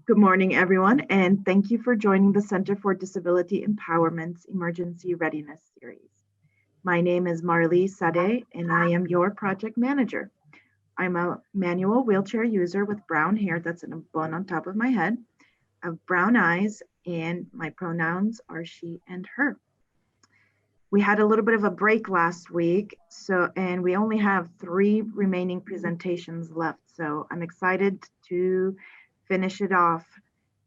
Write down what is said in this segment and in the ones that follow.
Good morning, everyone, and thank you for joining the Center for Disability Empowerment's Emergency Readiness series. My name is Marlee Sade, and I am your project manager. I'm a manual wheelchair user with brown hair that's in a bun on top of my head. I have brown eyes, and my pronouns are she and her. We had a little bit of a break last week, and we only have 3 remaining presentations left, so I'm excited to finish it off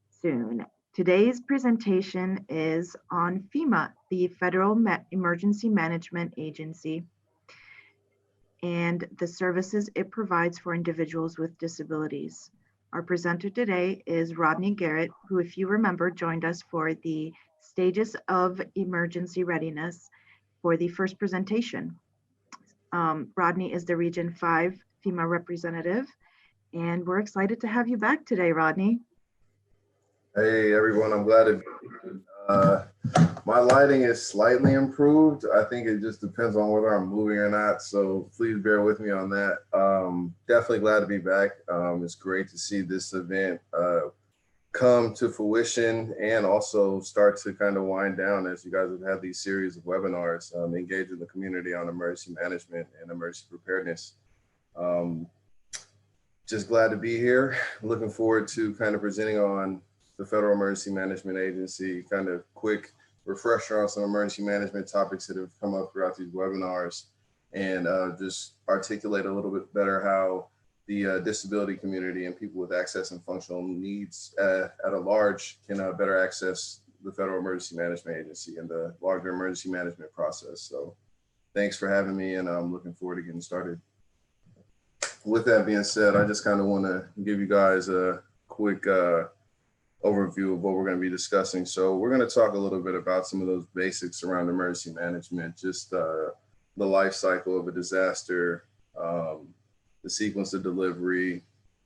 soon. Today's presentation is on FEMA, the Federal Emergency Management Agency, and the services it provides for individuals with disabilities. Our presenter today is Rodney Garrett, who, if you remember, joined us for the stages of emergency readiness for the first presentation. Rodney is the Region 5 FEMA representative, and we're excited to have you back today, Rodney. Hey everyone, I'm glad to be here. My lighting is slightly improved. I think it just depends on whether I'm moving or not, so please bear with me on that. Definitely glad to be back. It's great to see this event come to fruition and also start to kind of wind down as you guys have had these series of webinars engaging the community on emergency management and emergency preparedness. Just glad to be here. Looking forward to kind of presenting on the Federal Emergency Management Agency, kind of quick refresher on some emergency management topics that have come up throughout these webinars, and just articulate a little bit better how the disability community and people with access and functional needs at a large can better access the Federal Emergency Management Agency and the larger emergency management process. So thanks for having me, and I'm looking forward to getting started. With that being said, I just kind of want to give you guys a quick overview of what we're going to be discussing. So we're going to talk a little bit about some of those basics around emergency management, just the life cycle of a disaster, the sequence of delivery,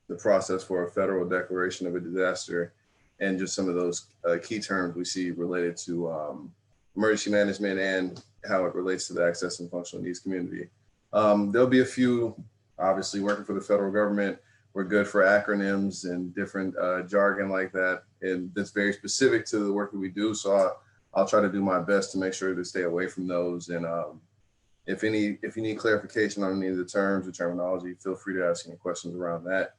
the process for a federal declaration of a disaster, and just some of those key terms we see related to emergency management and how it relates to the access and functional needs community. There'll be a few, obviously working for the federal government, we're good for acronyms and different jargon like that. And that's very specific to the work that we do. So I'll try to do my best to make sure to stay away from those. And if you need clarification on any of the terms or terminology, feel free to ask any questions around that.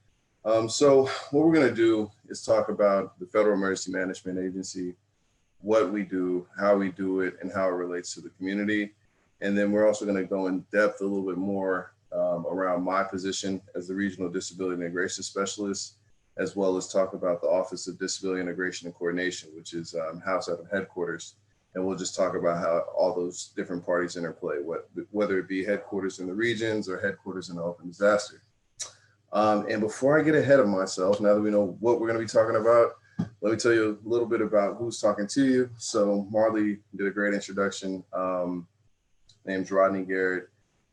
So what we're gonna do is talk about the Federal Emergency Management Agency, what we do, how we do it, and how it relates to the community. And then we're also gonna go in depth a little bit more around my position as the Regional Disability Integration Specialist, as well as talk about the Office of Disability Integration and Coordination, which is housed at the headquarters. And we'll just talk about how all those different parties interplay, whether it be headquarters in the regions or headquarters in the open disaster. And before I get ahead of myself, now that we know what we're gonna be talking about, let me tell you a little bit about who's talking to you. So Marlee did a great introduction. Name's Rodney Garrett,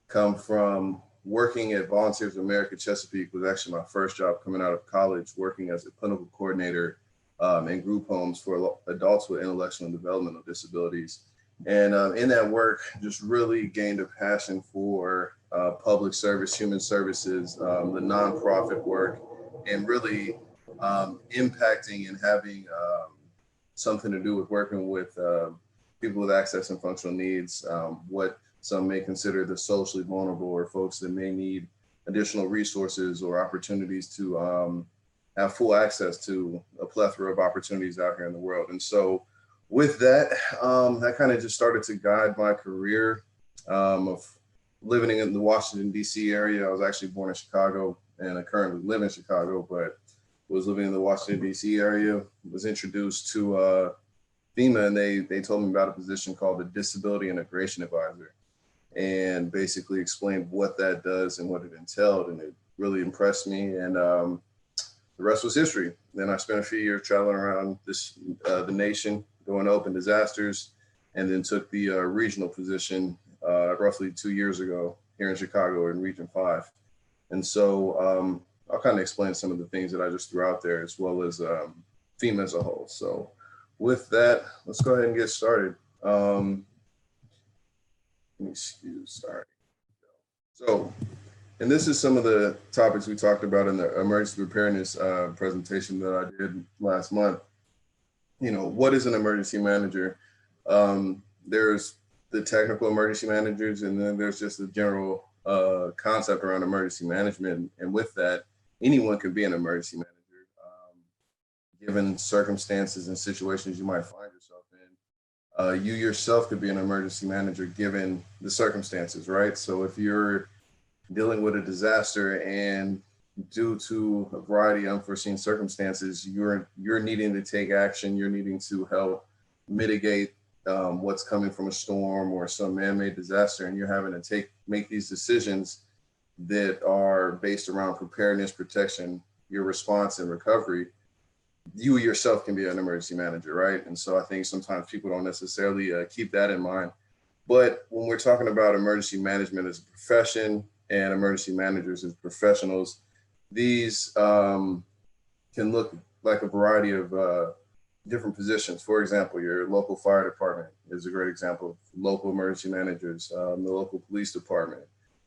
come from working at Volunteers of America Chesapeake, was actually my first job coming out of college, working as a clinical coordinator in group homes for adults with intellectual and developmental disabilities. And in that work, just really gained a passion for public service, human services, the nonprofit work, and really impacting and having something to do with working with people with access and functional needs, what some may consider the socially vulnerable, or folks that may need additional resources or opportunities to have full access to a plethora of opportunities out here in the world. And so with that, that kind of just started to guide my career of living in the Washington, D.C. area. I was actually born in Chicago, and I currently live in Chicago, but was living in the Washington, D.C. area, was introduced to FEMA, and they told me about a position called the Disability Integration Advisor, and basically explained what that does and what it entailed. And it really impressed me. And the rest was history. Then I spent a few years traveling around the nation, going to open disasters, and then took the regional position roughly 2 years ago here in Chicago in Region 5. And so I'll kind of explain some of the things that I just threw out there, as well as FEMA as a whole. So with that, let's go ahead and get started. Sorry. So And this is some of the topics we talked about in the emergency preparedness presentation that I did last month. You know, what is an emergency manager? There's the technical emergency managers, and then there's just the general concept around emergency management. And with that, anyone can be an emergency manager, given circumstances and situations you might find yourself in. You yourself could be an emergency manager given the circumstances, right? So if you're dealing with a disaster and due to a variety of unforeseen circumstances, you're needing to take action, you're needing to help mitigate what's coming from a storm or some man-made disaster, and you're having to make these decisions that are based around preparedness, protection, your response and recovery. You yourself can be an emergency manager, right? And so I think sometimes people don't necessarily keep that in mind. But when we're talking about emergency management as a profession and emergency managers as professionals, these can look like a variety of different positions. For example, your local fire department is a great example of local emergency managers, the local police department,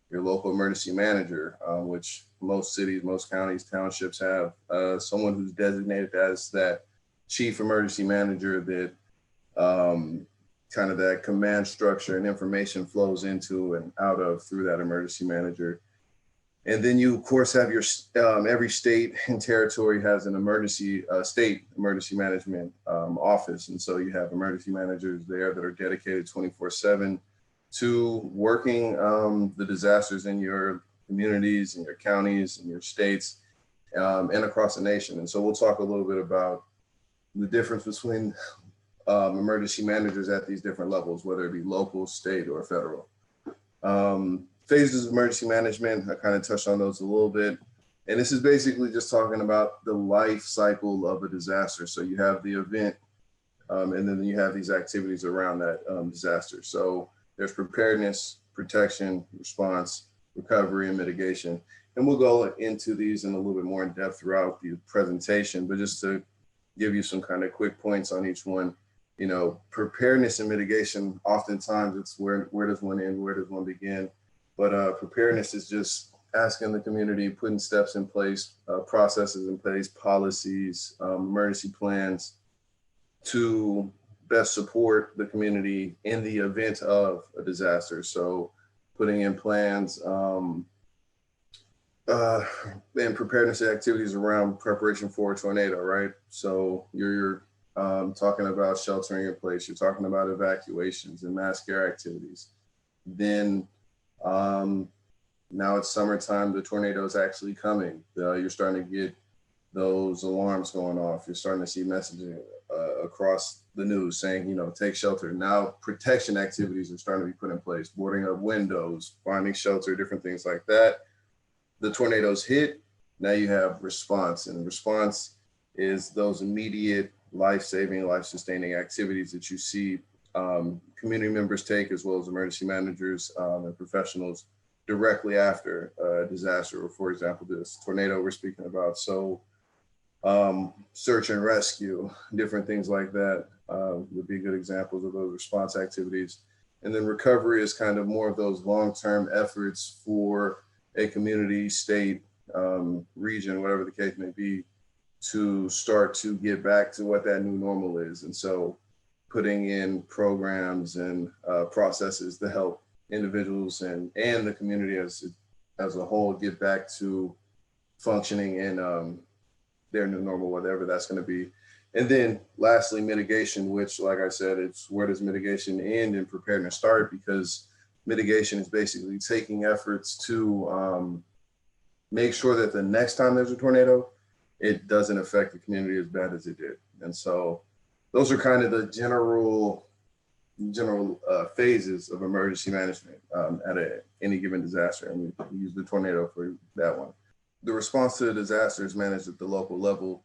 your local emergency manager, which most cities, most counties, townships have someone who's designated as that chief emergency manager that kind of that command structure and information flows into and out of through that emergency manager. And then you, of course, have your every state and territory has an state emergency management office. And so you have emergency managers there that are dedicated 24/7 to working the disasters in your communities, in your counties, in your states, and across the nation. And so we'll talk a little bit about the difference between emergency managers at these different levels, whether it be local, state, or federal. Phases of emergency management, I kind of touched on those a little bit. And this is basically just talking about the life cycle of a disaster. So you have the event, and then you have these activities around that disaster. So there's preparedness, protection, response, recovery, and mitigation. And we'll go into these in a little bit more in depth throughout the presentation, but just to give you some kind of quick points on each one. You know, preparedness and mitigation, oftentimes it's where does one end, where does one begin? But preparedness is just asking the community, putting steps in place, processes in place, policies, emergency plans to best support the community in the event of a disaster. So putting in plans and preparedness activities around preparation for a tornado, right? So you're talking about sheltering in place, you're talking about evacuations and mass care activities. Then now it's summertime, the tornado is actually coming. You're starting to get those alarms going off. You're starting to see messaging across the news saying, you know, take shelter. Now protection activities are starting to be put in place, boarding up windows, finding shelter, different things like that. The tornadoes hit, now you have response, and response is those immediate life-saving, life-sustaining activities that you see community members take, as well as emergency managers and professionals directly after a disaster, or for example, this tornado we're speaking about. So search and rescue, different things like that would be good examples of those response activities. And then recovery is kind of more of those long-term efforts for a community, state, region, whatever the case may be, to start to get back to what that new normal is. And so putting in programs and processes to help individuals and the community as a whole get back to functioning in their new normal, whatever that's going to be. And then lastly, mitigation, which, like I said, it's where does mitigation end and preparedness start? Because mitigation is basically taking efforts to make sure that the next time there's a tornado, it doesn't affect the community as bad as it did. And so those are kind of the general phases of emergency management at any given disaster. And we use the tornado for that one. The response to the disaster is managed at the local level.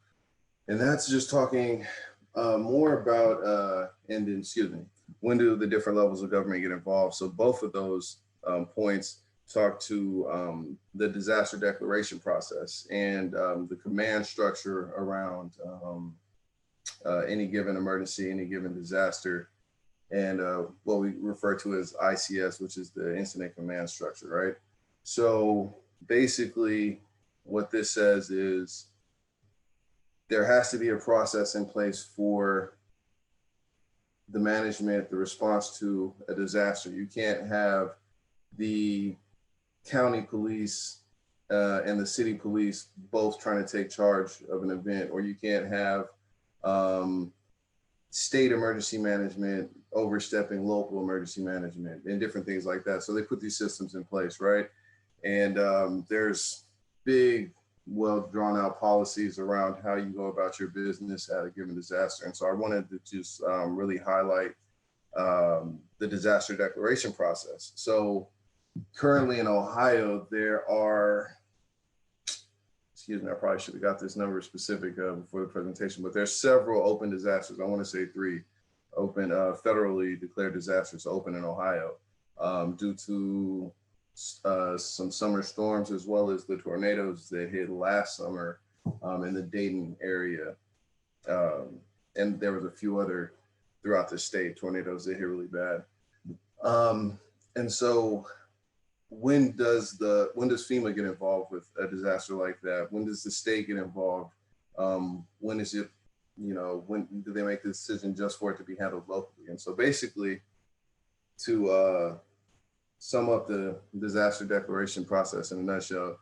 And that's just talking more about, when do the different levels of government get involved? So both of those points talk to the disaster declaration process and the command structure around any given emergency, any given disaster, and what we refer to as ICS, which is the incident command structure, right? So basically what this says is there has to be a process in place for the management, the response to a disaster. You can't have the county police and the city police both trying to take charge of an event, or you can't have state emergency management overstepping local emergency management and different things like that. So they put these systems in place, right? And there's big, well drawn out policies around how you go about your business at a given disaster. And so I wanted to just really highlight the disaster declaration process. So currently in Ohio, there are, excuse me, I probably should have got this number specific before the presentation, but there's several open disasters. I want to say 3 open federally declared disasters open in Ohio due to some summer storms, as well as the tornadoes that hit last summer in the Dayton area. And there was a few other throughout the state, tornadoes that hit really bad. And so when does FEMA get involved with a disaster like that? When does the state get involved? When is it, when do they make the decision just for it to be handled locally? And so basically, to sum up the disaster declaration process in a nutshell,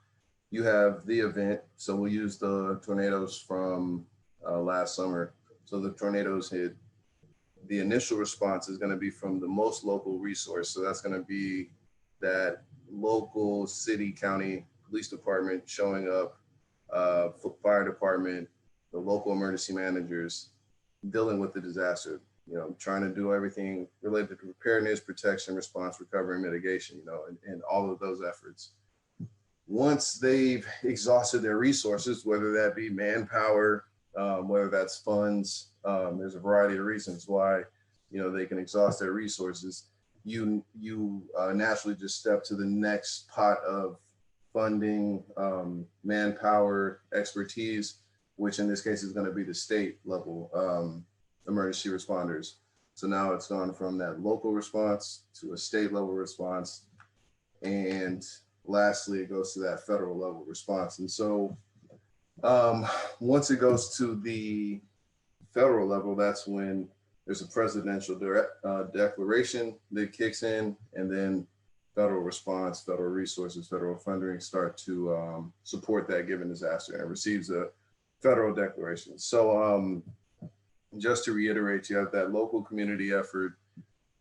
you have the event. So we'll use the tornadoes from last summer. So the tornadoes hit. The initial response is going to be from the most local resource. So that's going to be that local city, county police department showing up, fire department, the local emergency managers dealing with the disaster, trying to do everything related to preparedness, protection, response, recovery, and mitigation, and all of those efforts. Once they've exhausted their resources, whether that be manpower, whether that's funds, there's a variety of reasons why, they can exhaust their resources. You naturally just step to the next pot of funding, manpower, expertise, which in this case is going to be the state level emergency responders. So now it's gone from that local response to a state level response. And lastly, it goes to that federal level response. And so once it goes to the federal level, that's when there's a presidential declaration that kicks in, and then federal response, federal resources, federal funding start to support that given disaster, and receives a federal declaration. So just to reiterate, you have that local community effort,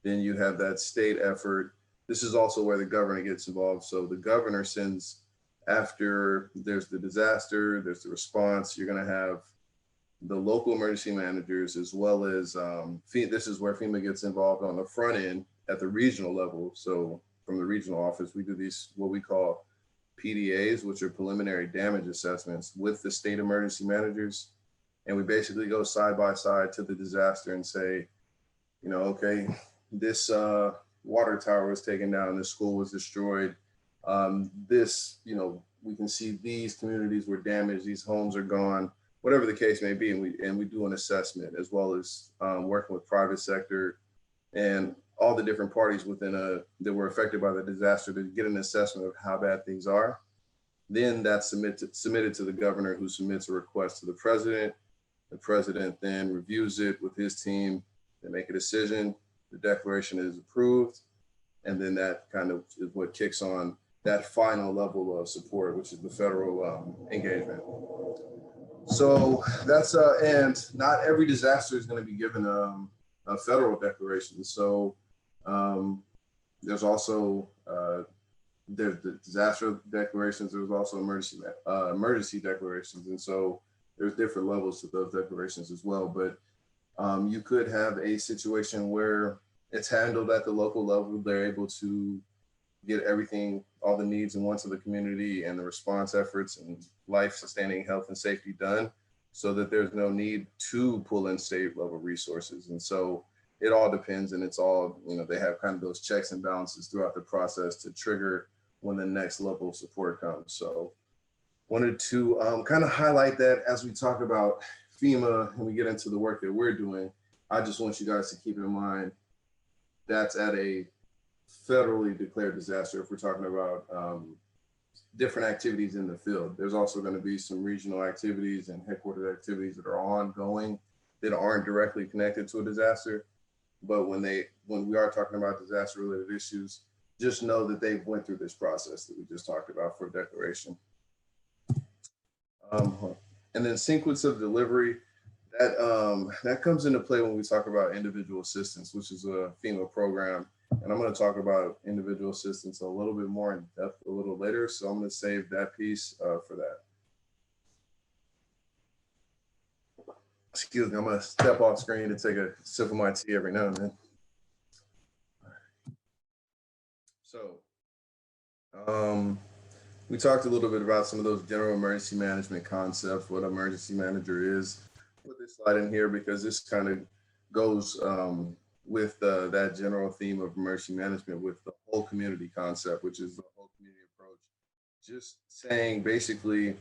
then you have that state effort. This is also where the governor gets involved. So the governor sends, after there's the disaster, there's the response, you're going to have the local emergency managers, as well as this is where FEMA gets involved on the front end at the regional level. So from the regional office, we do these, what we call PDAs, which are preliminary damage assessments with the state emergency managers. And we basically go side by side to the disaster and say, okay, this water tower was taken down, this school was destroyed. We can see these communities were damaged, these homes are gone, whatever the case may be. And we do an assessment, as well as working with private sector and all the different parties that were affected by the disaster to get an assessment of how bad things are. Then that's submitted to the governor, who submits a request to the president. The president then reviews it with his team. They make a decision. The declaration is approved. And then that kind of is what kicks on that final level of support, which is the federal engagement. So that's, and not every disaster is going to be given a federal declaration. So there's also, there's the disaster declarations, there's also emergency declarations. And so there's different levels to those declarations as well. But you could have a situation where it's handled at the local level. They're able to get everything, all the needs and wants of the community and the response efforts and life-sustaining health and safety done, so that there's no need to pull in state level resources. And so it all depends, and it's all, they have kind of those checks and balances throughout the process to trigger when the next level of support comes. So wanted to kind of highlight that as we talk about FEMA and we get into the work that we're doing. I just want you guys to keep in mind that's at a federally declared disaster. If we're talking about different activities in the field. There's also going to be some regional activities and headquarters activities that are ongoing that aren't directly connected to a disaster. But when we are talking about disaster related issues, just know that they've went through this process that we just talked about for declaration. And then sequence of delivery, that comes into play when we talk about individual assistance, which is a FEMA program. And I'm going to talk about individual assistance a little bit more in depth a little later. So I'm going to save that piece for that. Excuse me, I'm going to step off screen to take a sip of my tea every now and then. So we talked a little bit about some of those general emergency management concepts, what an emergency manager is. Put this slide in here because this kind of goes with that general theme of emergency management with the whole community concept, which is the whole community approach. Just saying basically,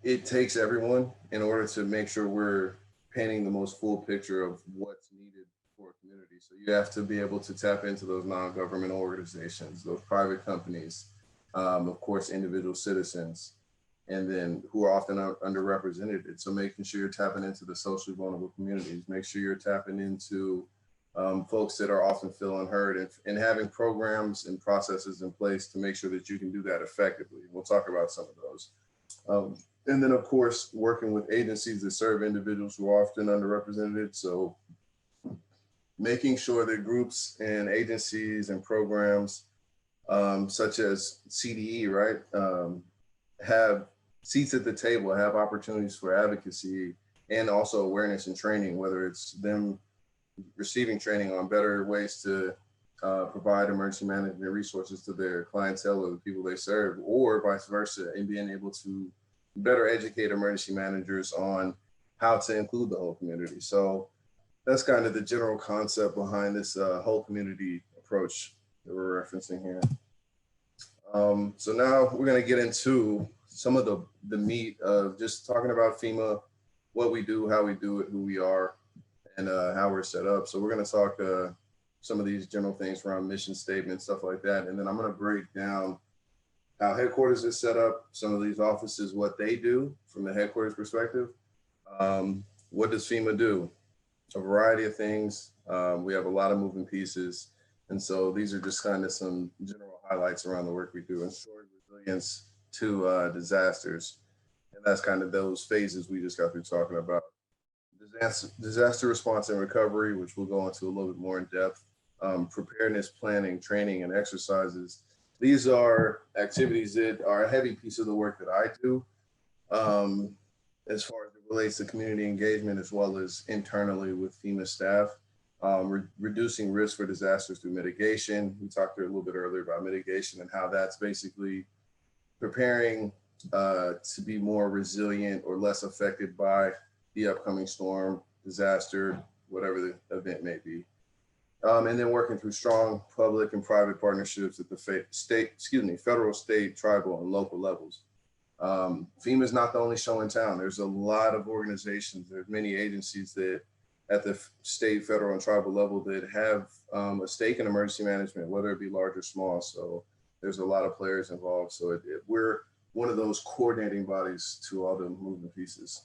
it takes everyone in order to make sure we're painting the most full picture of what's needed for a community. So you have to be able to tap into those non-government organizations, those private companies, of course, individual citizens, and then who are often underrepresented. So making sure you're tapping into the socially vulnerable communities, make sure you're tapping into folks that are often feel unheard, and having programs and processes in place to make sure that you can do that effectively. We'll talk about some of those. And then of course, working with agencies that serve individuals who are often underrepresented. So making sure that groups and agencies and programs such as CDE, right, have seats at the table, have opportunities for advocacy and also awareness and training, whether it's them receiving training on better ways to provide emergency management resources to their clientele or the people they serve, or vice versa, and being able to better educate emergency managers on how to include the whole community. So that's kind of the general concept behind this whole community approach that we're referencing here. So now we're going to get into some of the meat of just talking about FEMA, what we do, how we do it, who we are, and how we're set up. So we're going to talk some of these general things around mission statement, stuff like that. And then I'm going to break down how headquarters is set up, some of these offices, what they do from the headquarters perspective. What does FEMA do? A variety of things. We have a lot of moving pieces. And so these are just kind of some general highlights around the work we do, ensuring resilience to disasters. And that's kind of those phases we just got through talking about. Disaster response and recovery, which we'll go into a little bit more in depth. Preparedness, planning, training, and exercises. These are activities that are a heavy piece of the work that I do, as far as it relates to community engagement, as well as internally with FEMA staff. Reducing risk for disasters through mitigation. We talked a little bit earlier about mitigation and how that's basically preparing to be more resilient or less affected by the upcoming storm, disaster, whatever the event may be. And then working through strong public and private partnerships at the federal, state, tribal, and local levels. FEMA is not the only show in town. There's a lot of organizations. There's many agencies that at the state, federal, and tribal level that have a stake in emergency management, whether it be large or small. So there's a lot of players involved. So we're one of those coordinating bodies to all the moving pieces.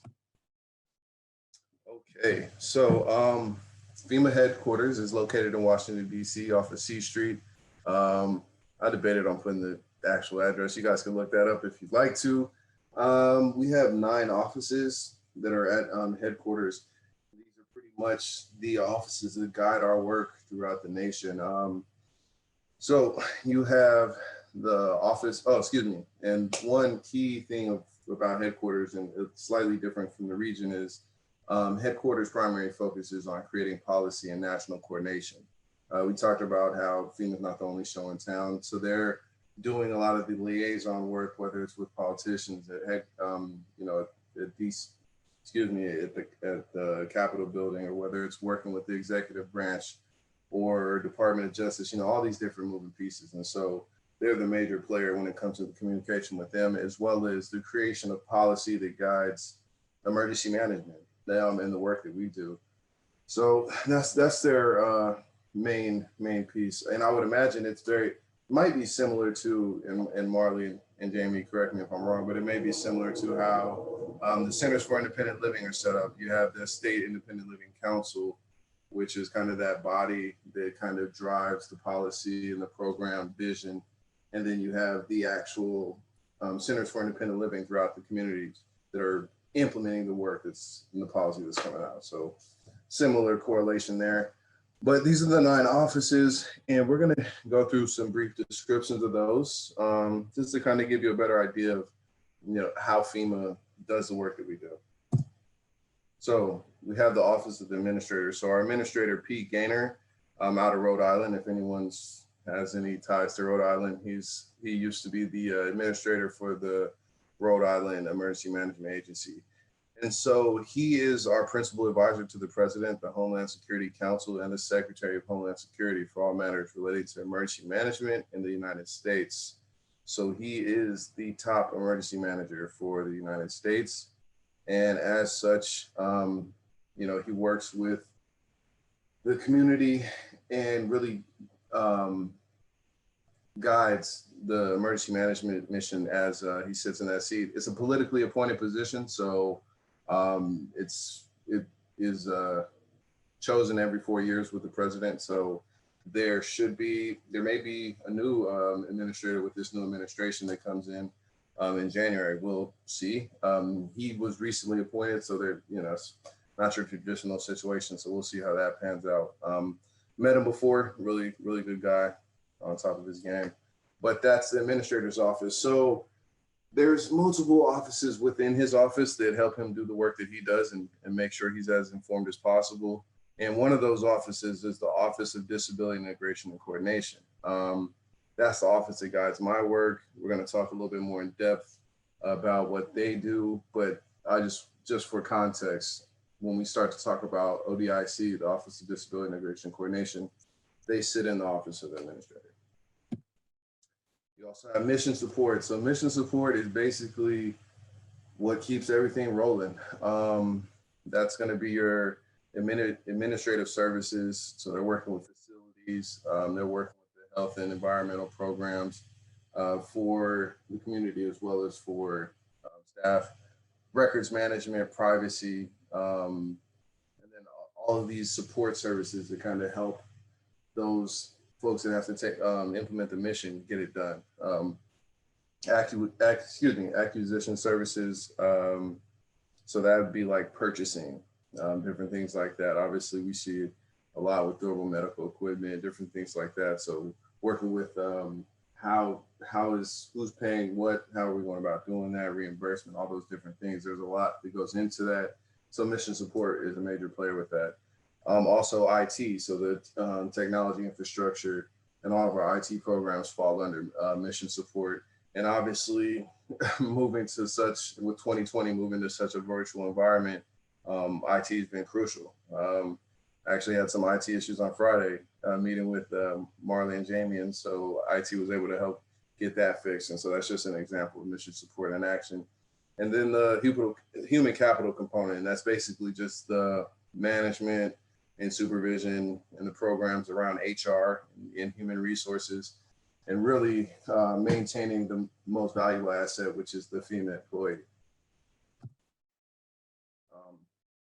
Okay, so FEMA headquarters is located in Washington, D.C. off of C Street. I debated on putting the actual address. You guys can look that up if you'd like to. We have 9 offices that are at headquarters. These are pretty much the offices that guide our work throughout the nation. So you have the office, and one key thing about headquarters, and it's slightly different from the region, is headquarters' primary focus is on creating policy and national coordination. We talked about how FEMA is not the only show in town, so they're doing a lot of the liaison work, whether it's with politicians at the Capitol building, or whether it's working with the executive branch or Department of Justice, all these different moving pieces. And so they're the major player when it comes to the communication with them, as well as the creation of policy that guides emergency management and the work that we do. So that's their main piece. And I would imagine it's very, might be similar to, and Marley and Jamie, correct me if I'm wrong, but it may be similar to how the Centers for Independent Living are set up. You have the State Independent Living Council, which is kind of that body that kind of drives the policy and the program vision. And then you have the actual Centers for Independent Living throughout the communities that are implementing the work that's in the policy that's coming out. So similar correlation there. But these are the 9 offices, and we're going to go through some brief descriptions of those, just to kind of give you a better idea of, how FEMA does the work that we do. So we have the Office of the Administrator. So our administrator, Pete Gaynor, out of Rhode Island. If anyone has any ties to Rhode Island, he used to be the administrator for the Rhode Island Emergency Management Agency. And so he is our principal advisor to the President, the Homeland Security Council, and the Secretary of Homeland Security for all matters related to emergency management in the United States. So he is the top emergency manager for the United States. And as such, he works with the community and really guides the emergency management mission as he sits in that seat. It's a politically appointed position, so it is chosen every 4 years with the president. So there may be a new administrator with this new administration that comes in January. We'll see. He was recently appointed, so it's not your traditional situation. So we'll see how that pans out. Met him before, really, really good guy on top of his game. But that's the administrator's office. So there's multiple offices within his office that help him do the work that he does and make sure he's as informed as possible. And one of those offices is the Office of Disability Integration and Coordination. That's the office that guides my work. We're going to talk a little bit more in depth about what they do, but I just for context, when we start to talk about ODIC, the Office of Disability Integration and Coordination, they sit in the Office of the Administrator. You also have mission support. So mission support is basically what keeps everything rolling. That's going to be your administrative services. So they're working with facilities. They're working with the health and environmental programs for the community as well as for staff, records management, privacy, and then all of these support services that kind of help those folks that have to implement the mission get it done. Acquisition services. So that would be like purchasing, different things like that. Obviously, we see it a lot with durable medical equipment, different things like that. So working with who's paying what, how are we going about doing that, reimbursement, all those different things. There's a lot that goes into that. So mission support is a major player with that. Also IT, so the technology infrastructure and all of our IT programs fall under mission support. And obviously with 2020 moving to such a virtual environment, IT has been crucial. I actually had some IT issues on Friday, meeting with Marley and Jamie, and so IT was able to help get that fixed. And so that's just an example of mission support in action. And then the human capital component, and that's basically just the management and supervision and the programs around HR and human resources, and really maintaining the most valuable asset, which is the FEMA employee.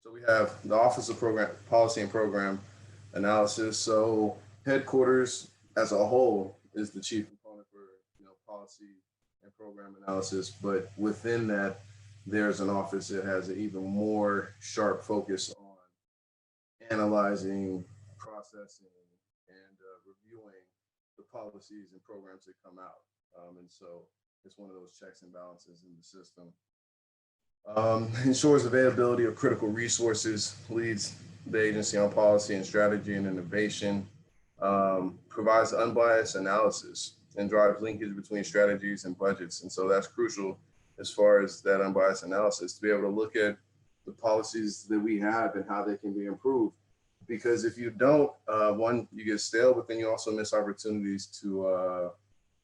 So we have the Office of Program Policy and Program Analysis. So headquarters as a whole is the chief component for policy and program analysis, but within that, there's an office that has an even more sharp focus on analyzing, processing, and reviewing the policies and programs that come out. And so it's one of those checks and balances in the system. Ensures availability of critical resources, leads the agency on policy and strategy and innovation, provides unbiased analysis, and drives linkage between strategies and budgets. And so that's crucial as far as that unbiased analysis, to be able to look at the policies that we have and how they can be improved. Because if you don't, one, you get stale, but then you also miss opportunities to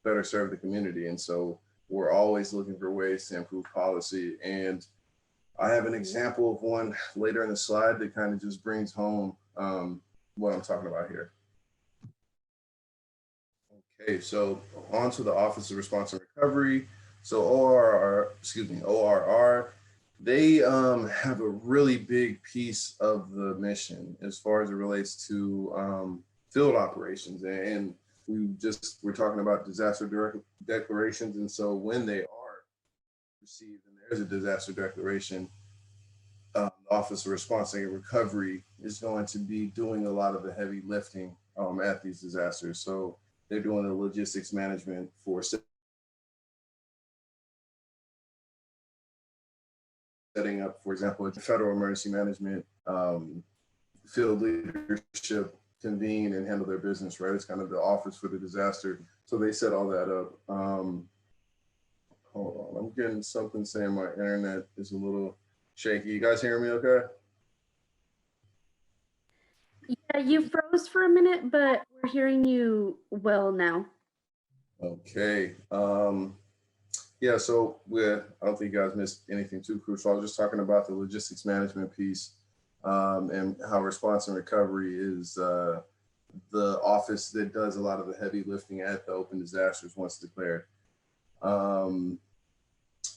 better serve the community. And so we're always looking for ways to improve policy. And I have an example of one later in the slide that kind of just brings home what I'm talking about here. Okay, so on to the Office of Response and Recovery. So ORR, they have a really big piece of the mission as far as it relates to field operations. And we're talking about declarations. And so when they are received and there's a disaster declaration, the Office of Response and Recovery is going to be doing a lot of the heavy lifting at these disasters. So they're doing the logistics management for setting up, for example, a federal emergency management field leadership convene and handle their business, right? It's kind of the office for the disaster. So they set all that up. Hold on, I'm getting something saying my internet is a little shaky. You guys hear me okay? Yeah, you froze for a minute, but we're hearing you well now. Okay. Yeah, so I don't think you guys missed anything too crucial. I was just talking about the logistics management piece and how response and recovery is the office that does a lot of the heavy lifting at the open disasters once declared.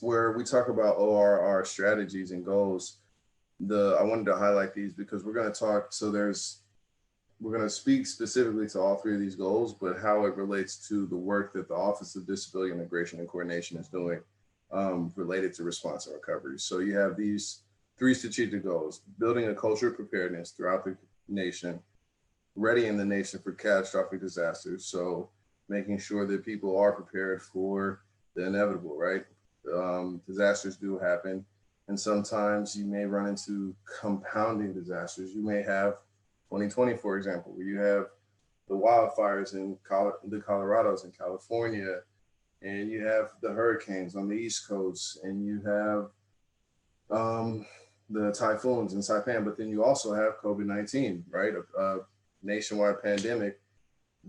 Where we talk about ORR strategies and goals, I wanted to highlight these because we're going to talk, we're going to speak specifically to all three of these goals, but how it relates to the work that the Office of Disability Integration and Coordination is doing related to response and recovery. So you have these three strategic goals: building a culture of preparedness throughout the nation, readying the nation for catastrophic disasters. So making sure that people are prepared for the inevitable, right? Disasters do happen. And sometimes you may run into compounding disasters. You may have 2020, for example, where you have the wildfires in the Colorados in California, and you have the hurricanes on the East Coast, and you have the typhoons in Saipan, but then you also have COVID-19, right? A nationwide pandemic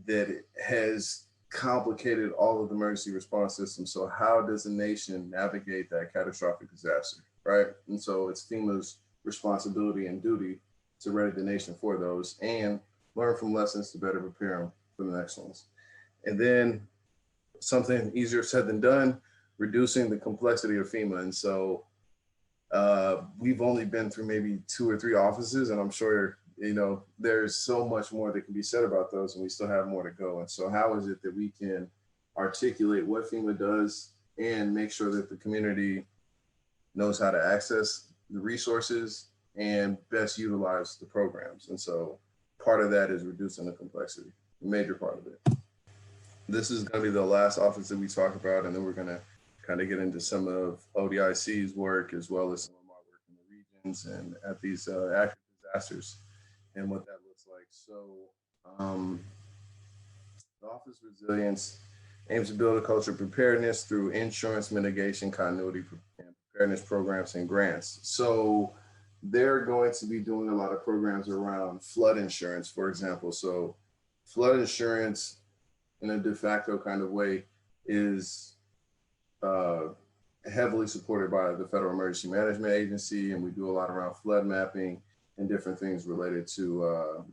that has complicated all of the emergency response systems. So how does a nation navigate that catastrophic disaster, right? And so it's FEMA's responsibility and duty to ready the nation for those and learn from lessons to better prepare them for the next ones. And then something easier said than done, reducing the complexity of FEMA. And so we've only been through maybe 2 or 3 offices, and I'm sure, there's so much more that can be said about those, and we still have more to go. And so how is it that we can articulate what FEMA does and make sure that the community knows how to access the resources and best utilize the programs? And so part of that is reducing the complexity, a major part of it. This is going to be the last office that we talk about, and then we're going to kind of get into some of ODIC's work as well as some of my work in the regions and at these active disasters and what that looks like. So the Office of Resilience aims to build a culture of preparedness through insurance mitigation, continuity, and preparedness programs and grants. So they're going to be doing a lot of programs around flood insurance, for example. So flood insurance in a de facto kind of way is heavily supported by the Federal Emergency Management Agency, and we do a lot around flood mapping and different things related to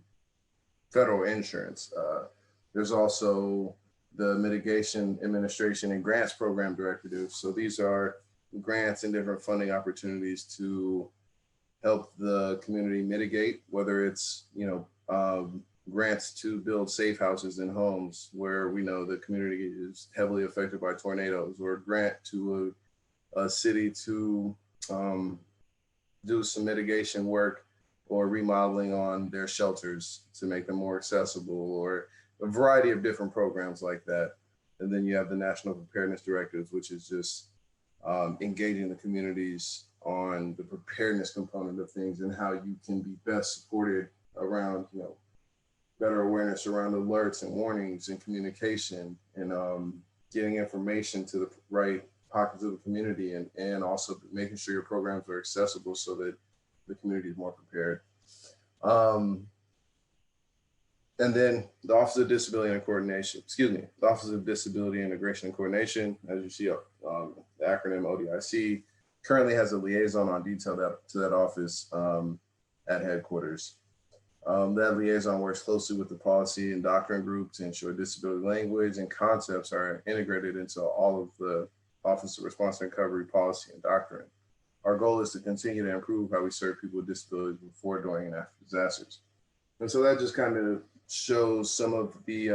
federal insurance. There's also the Mitigation Administration and Grants Program Directive. So these are grants and different funding opportunities to help the community mitigate, whether it's, grants to build safe houses and homes where we know the community is heavily affected by tornadoes, or a grant to a city to do some mitigation work or remodeling on their shelters to make them more accessible, or a variety of different programs like that. And then you have the National Preparedness Directives, which is just engaging the communities on the preparedness component of things and how you can be best supported around, better awareness around alerts and warnings and communication and getting information to the right pockets of the community, and also making sure your programs are accessible so that the community is more prepared. And then the Office of Disability and Coordination, the Office of Disability Integration and Coordination, as you see, the acronym ODIC, currently has a liaison on detail to that office at headquarters. That liaison works closely with the policy and doctrine group to ensure disability language and concepts are integrated into all of the Office of Response and Recovery policy and doctrine. Our goal is to continue to improve how we serve people with disabilities before, during, and after disasters. And so that just kind of shows some of the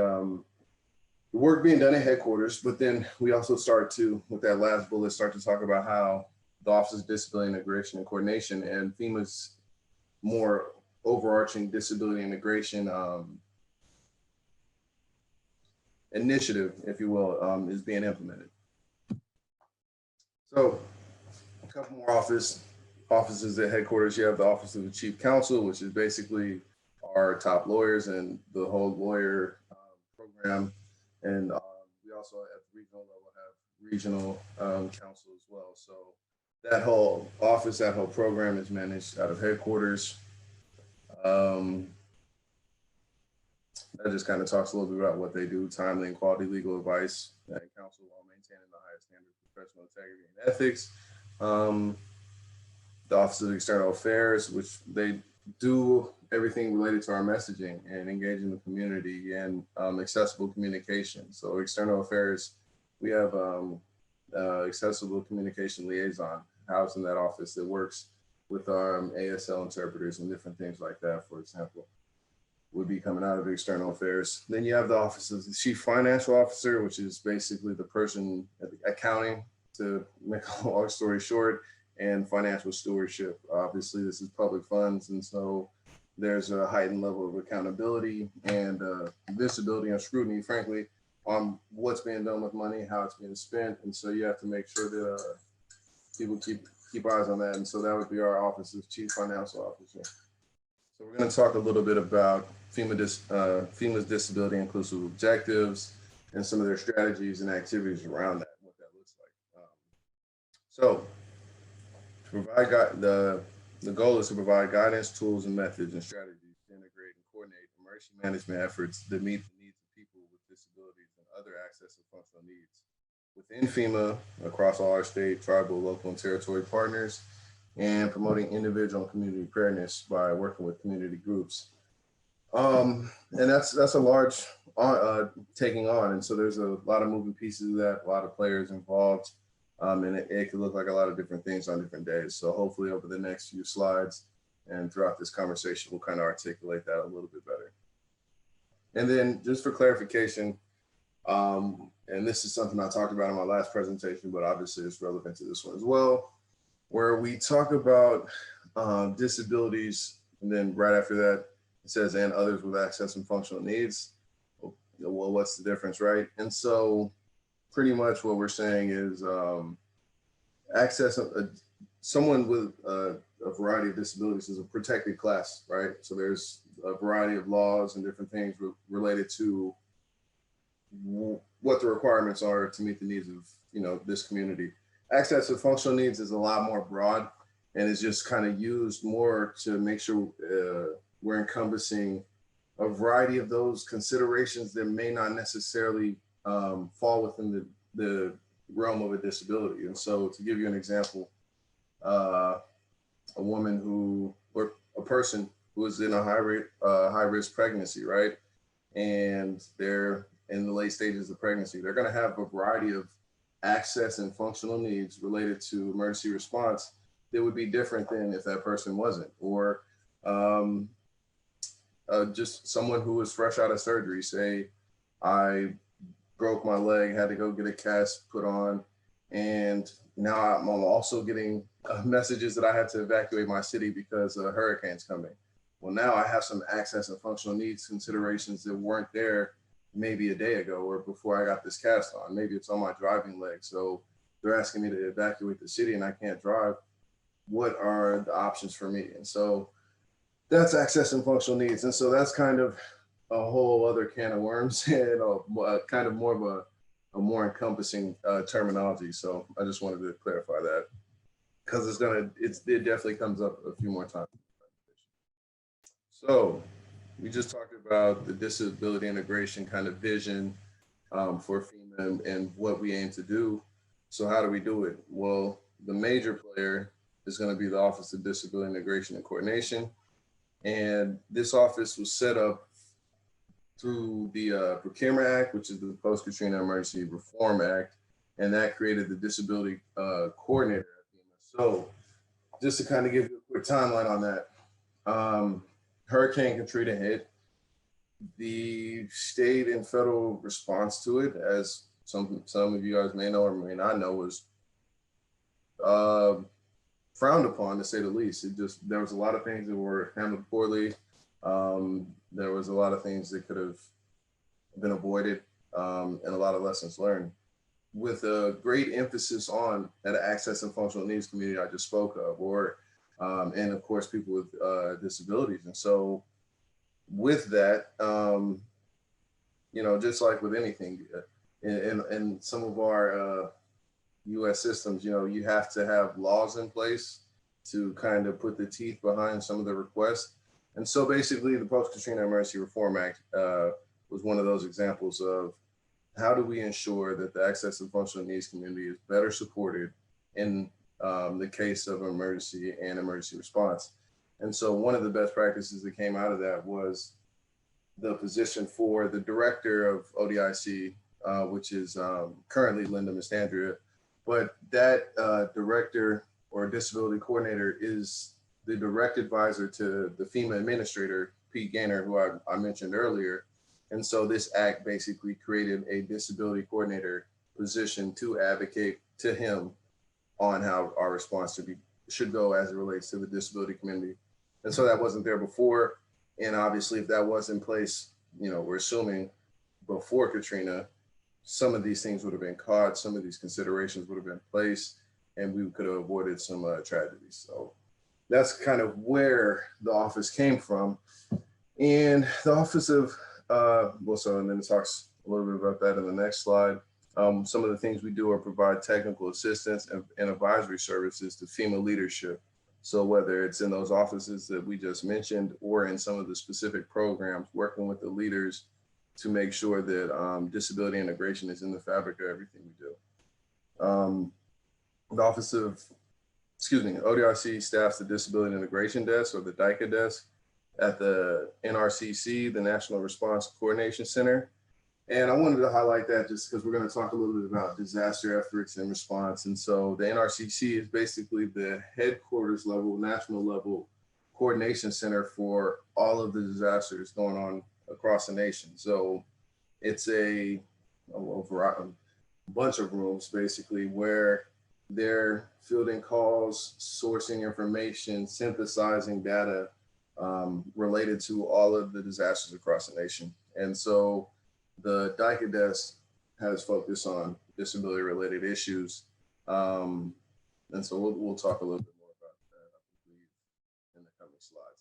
work being done at headquarters, but then we also start to, with that last bullet, start to talk about how the Office of Disability Integration and Coordination and FEMA's more overarching disability integration initiative, if you will, is being implemented. So a couple more offices at headquarters. You have the Office of the Chief Counsel, which is basically our top lawyers and the whole lawyer program. And we also at the regional level have regional counsel as well. So that whole office, that whole program is managed out of headquarters. That just kind of talks a little bit about what they do: timely and quality legal advice and counsel while maintaining the highest standards of professional integrity and ethics. The Office of External Affairs, which they do everything related to our messaging and engaging the community and accessible communication. So External Affairs, we have accessible communication liaison housed in that office that works with our ASL interpreters and different things like that, for example, would be coming out of External Affairs. Then you have the Office of the Chief Financial Officer, which is basically the person at the accounting, to make a long story short, and financial stewardship. Obviously, this is public funds, and so there's a heightened level of accountability and visibility and scrutiny, frankly, on what's being done with money, how it's being spent. And so you have to make sure that people keep eyes on that. And so that would be our Office of Chief Financial Officer. So we're going to talk a little bit about FEMA's disability inclusive objectives and some of their strategies and activities around that, what that looks like. So to provide the goal is to provide guidance, tools, and methods and strategies to integrate and coordinate emergency management efforts that meet the needs of people with disabilities and other access and functional needs within FEMA, across all our state, tribal, local, and territory partners, and promoting individual and community preparedness by working with community groups. And that's a large taking on. And so there's a lot of moving pieces of that, a lot of players involved. And it could look like a lot of different things on different days. So hopefully over the next few slides and throughout this conversation, we'll kind of articulate that a little bit better. And then just for clarification, and this is something I talked about in my last presentation, but obviously it's relevant to this one as well, where we talk about disabilities, and then right after that, it says, and others with access and functional needs. Well, what's the difference, right? And so pretty much what we're saying is access, someone with a variety of disabilities is a protected class, right? So there's a variety of laws and different things related to what the requirements are to meet the needs of, this community. Access to functional needs is a lot more broad and is just kind of used more to make sure we're encompassing a variety of those considerations that may not necessarily fall within the realm of a disability. And so to give you an example, a woman or a person who is in a high risk pregnancy, right? And they're in the late stages of pregnancy, they're gonna have a variety of access and functional needs related to emergency response that would be different than if that person wasn't, or just someone who was fresh out of surgery. Say, I broke my leg, had to go get a cast put on, and now I'm also getting messages that I had to evacuate my city because a hurricane's coming. Well, now I have some access and functional needs considerations that weren't there maybe a day ago or before I got this cast on. Maybe it's on my driving leg. So they're asking me to evacuate the city and I can't drive. What are the options for me? And so that's access and functional needs. And so that's kind of a whole other can of worms and kind of more of a more encompassing terminology. So I just wanted to clarify that because it definitely comes up a few more times. So we just talked about the disability integration kind of vision for FEMA and what we aim to do. So how do we do it? Well, the major player is going to be the Office of Disability Integration and Coordination. And this office was set up through the Procurement Act, which is the Post-Katrina Emergency Reform Act, and that created the disability coordinator at FEMA. So just to kind of give you a quick timeline on that, Hurricane Katrina hit. The state and federal response to it, as some of you guys may know or may not know, was frowned upon, to say the least. There was a lot of things that were handled poorly. There was a lot of things that could have been avoided, and a lot of lessons learned, with a great emphasis on that access and functional needs community I just spoke of, and of course, people with disabilities. And so with that, just like with anything, in some of our US systems, you have to have laws in place to kind of put the teeth behind some of the requests. And so basically the Post-Katrina Emergency Reform Act was one of those examples of how do we ensure that the access and functional needs community is better supported in the case of emergency and emergency response. And so one of the best practices that came out of that was the position for the director of ODIC, which is currently Linda Mistandria. But that director or disability coordinator is the direct advisor to the FEMA administrator, Pete Gaynor, who I mentioned earlier. And so this act basically created a disability coordinator position to advocate to him on how our response should go as it relates to the disability community. And so that wasn't there before. And obviously, if that was in place, we're assuming before Katrina, some of these things would have been caught, some of these considerations would have been placed, and we could have avoided some tragedies. So that's kind of where the office came from. And the office of, and then it talks a little bit about that in the next slide. Some of the things we do are provide technical assistance and advisory services to FEMA leadership. So whether it's in those offices that we just mentioned or in some of the specific programs, working with the leaders to make sure that disability integration is in the fabric of everything we do. The office of, ODIC staffs the Disability Integration Desk, or the DICA desk, at the NRCC, the National Response Coordination Center. And I wanted to highlight that just because we're going to talk a little bit about disaster efforts and response. And so the NRCC is basically the headquarters level, national level coordination center for all of the disasters going on across the nation. So it's a bunch of rooms basically where they're fielding calls, sourcing information, synthesizing data related to all of the disasters across the nation. And so the DICA desk has focused on disability related issues. And so we'll talk a little bit more about that, I believe, in the coming slides.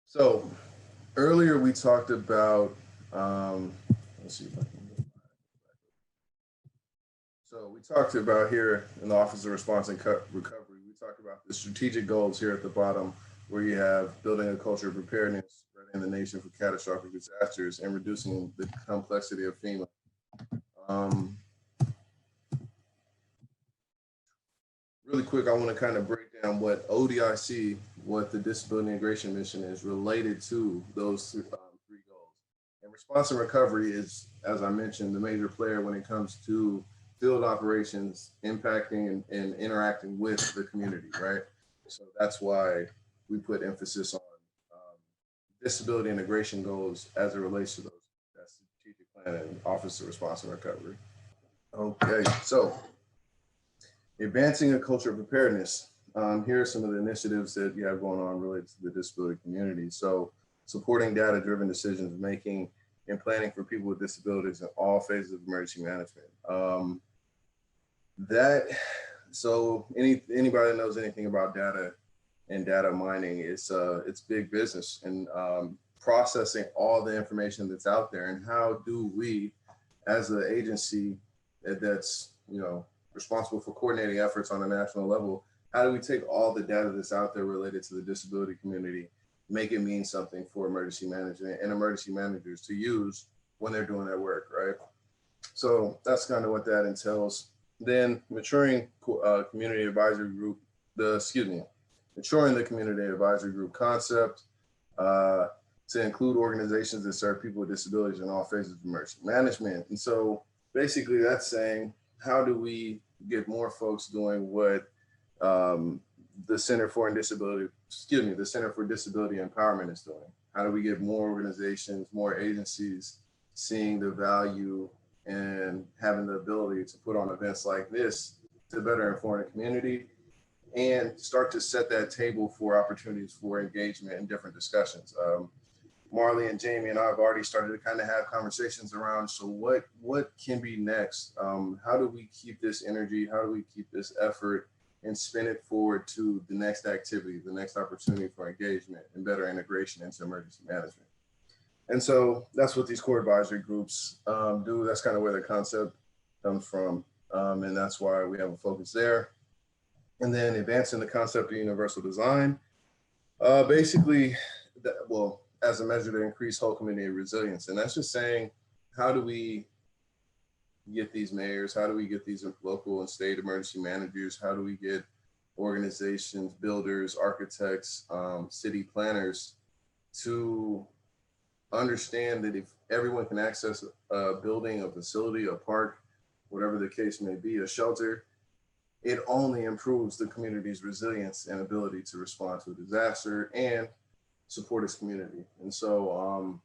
So earlier we talked about, let's see if I can go back. So we talked about here in the Office of Response and Recovery, we talked about the strategic goals here at the bottom, where you have building a culture of preparedness, readying the nation for catastrophic disasters, and reducing the complexity of FEMA. Really quick, I want to kind of break down what ODIC, what the Disability Integration Mission is related to those three goals. And response and recovery is, as I mentioned, the major player when it comes to field operations, impacting and interacting with the community, right? So that's why we put emphasis on disability integration goals as it relates to those, that strategic plan and Office of Response and Recovery. Okay, so advancing a culture of preparedness. Here are some of the initiatives that you have going on related to the disability community. So supporting data-driven decisions making and planning for people with disabilities in all phases of emergency management. So anybody that knows anything about data and data mining, it's big business, and processing all the information that's out there. And how do we, as an agency that's responsible for coordinating efforts on a national level, how do we take all the data that's out there related to the disability community, make it mean something for emergency management and emergency managers to use when they're doing their work, right? So that's kind of what that entails. Then maturing community advisory group, maturing the community advisory group concept, to include organizations that serve people with disabilities in all phases of emergency management. And so basically that's saying, how do we get more folks doing what the Center for Disability Empowerment is doing? How do we get more organizations, more agencies seeing the value and having the ability to put on events like this to better inform the community and start to set that table for opportunities for engagement and different discussions? Marley and Jamie and I have already started to kind of have conversations around, so what can be next? How do we keep this energy? How do we keep this effort and spin it forward to the next activity, the next opportunity for engagement and better integration into emergency management? And so that's what these core advisory groups do. That's kind of where the concept comes from. And that's why we have a focus there. And then advancing the concept of universal design, basically, as a measure to increase whole community resilience. And that's just saying, how do we get these mayors? How do we get these local and state emergency managers? How do we get organizations, builders, architects, city planners to understand that if everyone can access a building, a facility, a park, whatever the case may be, a shelter, it only improves the community's resilience and ability to respond to a disaster and support its community. And so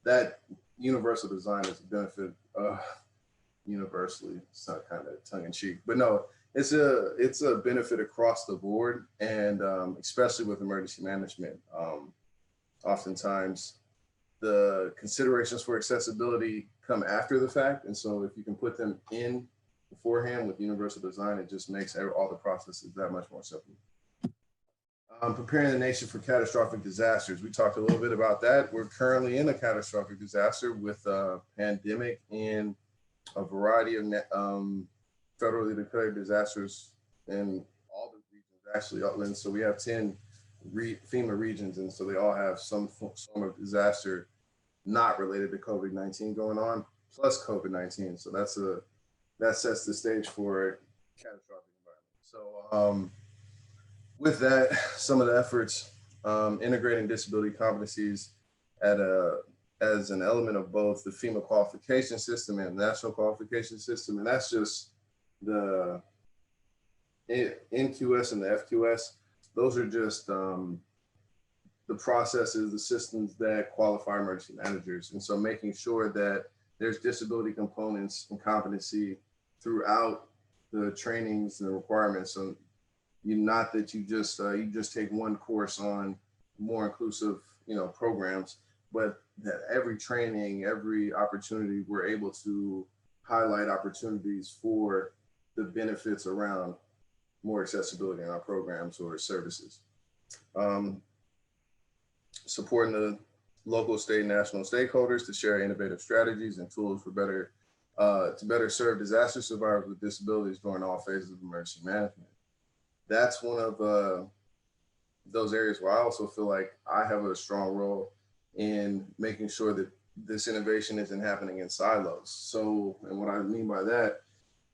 that universal design is a benefit universally. It's not kind of tongue in cheek, but no, it's a benefit across the board, and especially with emergency management. Oftentimes the considerations for accessibility come after the fact. And so if you can put them in beforehand with universal design, it just makes all the processes that much more simple. Preparing the nation for catastrophic disasters. We talked a little bit about that. We're currently in a catastrophic disaster with a pandemic and a variety of federally declared disasters in all the regions, actually. And so we have 10 FEMA regions, and so they all have some form of disaster not related to COVID-19 going on, plus COVID-19. So that sets the stage for a catastrophic environment. So with that, some of the efforts, integrating disability competencies as an element of both the FEMA qualification system and national qualification system. And that's just the NQS and the FQS. Those are just the processes, the systems that qualify emergency managers. And so making sure that there's disability components and competency throughout the trainings and the requirements. So not that you just take one course on more inclusive, programs, but that every training, every opportunity, we're able to highlight opportunities for the benefits around more accessibility in our programs or services. Supporting the local, state, and national stakeholders to share innovative strategies and tools for to better serve disaster survivors with disabilities during all phases of emergency management. That's one of those areas where I also feel like I have a strong role in making sure that this innovation isn't happening in silos. So, and what I mean by that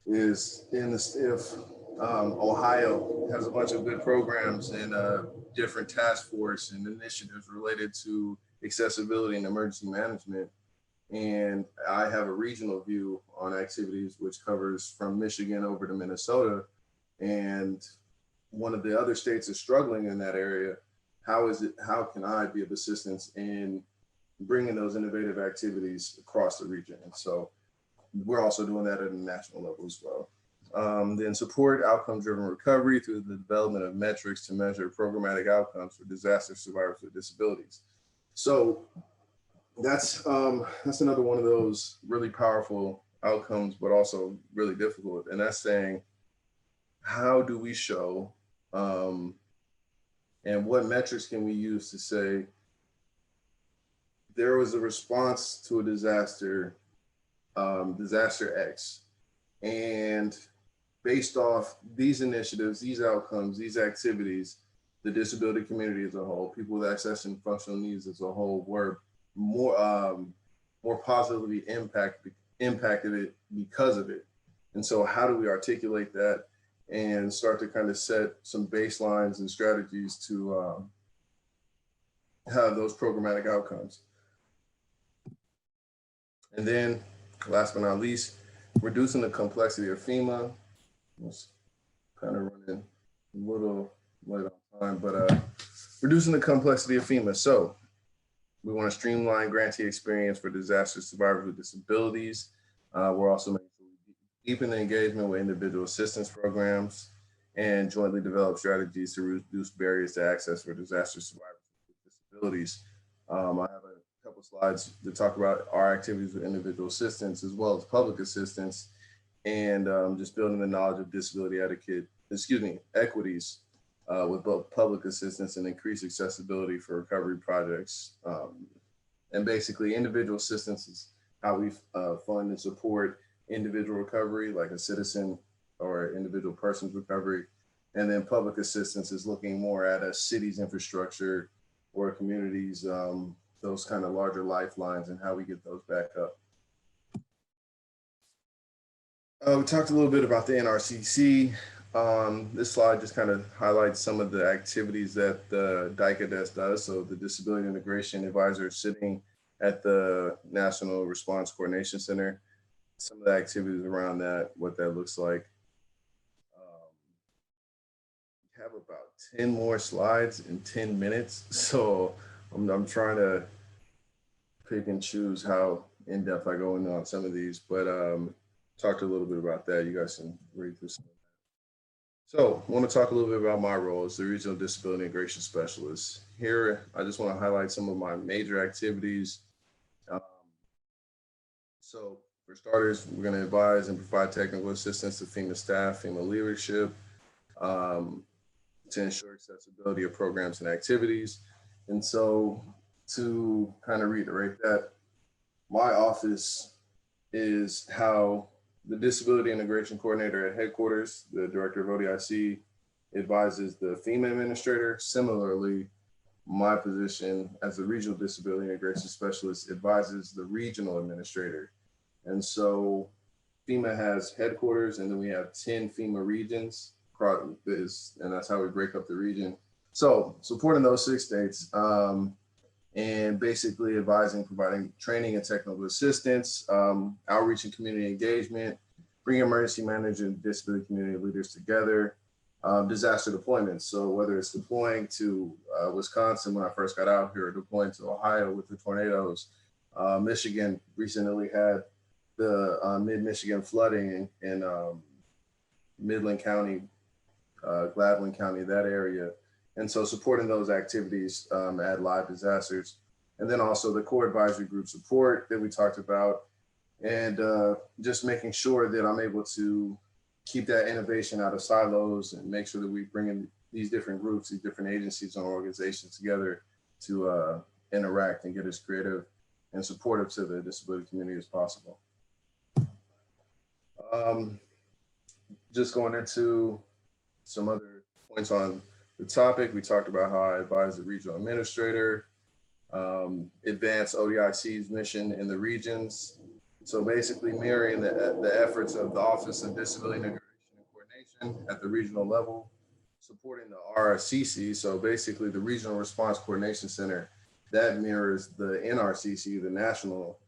is in the state of Ohio has a bunch of good programs and different task force and initiatives related to accessibility and emergency management. And I have a regional view on activities which covers from Michigan over to Minnesota. And one of the other states is struggling in that area. How can I be of assistance in bringing those innovative activities across the region? And so we're also doing that at a national level as well. Then support outcome-driven recovery through the development of metrics to measure programmatic outcomes for disaster survivors with disabilities. So that's another one of those really powerful outcomes, but also really difficult. And that's saying, how do we show and what metrics can we use to say there was a response to a disaster, disaster X, and based off these initiatives, these outcomes, these activities, the disability community as a whole, people with access and functional needs as a whole were more positively impacted it because of it. And so how do we articulate that and start to kind of set some baselines and strategies to those programmatic outcomes. And then last but not least, reducing the complexity of FEMA. It's kind of running a little late on time, but reducing the complexity of FEMA. So we want to streamline grantee experience for disaster survivors with disabilities. We're also making sure we deepen the engagement with individual assistance programs and jointly develop strategies to reduce barriers to access for disaster survivors with disabilities. I have a couple slides to talk about our activities with individual assistance as well as public assistance, and just building the knowledge of disability equities with both public assistance and increased accessibility for recovery projects. And basically individual assistance is how we fund and support individual recovery, like a citizen or individual person's recovery. And then public assistance is looking more at a city's infrastructure or communities, those kind of larger lifelines and how we get those back up. We talked a little bit about the NRCC. This slide just kind of highlights some of the activities that the DICA does. So the Disability Integration Advisor sitting at the National Response Coordination Center, some of the activities around that, what that looks like. We have about 10 more slides in 10 minutes. So I'm trying to pick and choose how in-depth I go into on some of these, but talked a little bit about that. You guys can read through some of that. So I want to talk a little bit about my role as the Regional Disability Integration Specialist. Here, I just want to highlight some of my major activities. So for starters, we're going to advise and provide technical assistance to FEMA staff, FEMA leadership, to ensure accessibility of programs and activities. And so to kind of reiterate that, my office is how the Disability Integration Coordinator at Headquarters, the Director of ODIC, advises the FEMA Administrator. Similarly, my position as the Regional Disability Integration Specialist advises the Regional Administrator. And so FEMA has headquarters, and then we have 10 FEMA regions, and that's how we break up the region. So supporting those 6 states, and basically advising, providing training and technical assistance, outreach and community engagement, bring emergency managers and disability community leaders together, disaster deployments. So whether it's deploying to Wisconsin when I first got out here, or deploying to Ohio with the tornadoes, Michigan recently had the mid-Michigan flooding in Midland County, Gladwin County, that area. And so supporting those activities at live disasters. And then also the core advisory group support that we talked about, and just making sure that I'm able to keep that innovation out of silos and make sure that we bring in these different groups, these different agencies and organizations together to interact and get as creative and supportive to the disability community as possible. Just going into some other points on the topic, we talked about how I advise the regional administrator, advance ODIC's mission in the regions. So basically mirroring the efforts of the Office of Disability Integration and Coordination at the regional level, supporting the RCC. So basically the Regional Response Coordination Center, that mirrors the NRCC, the National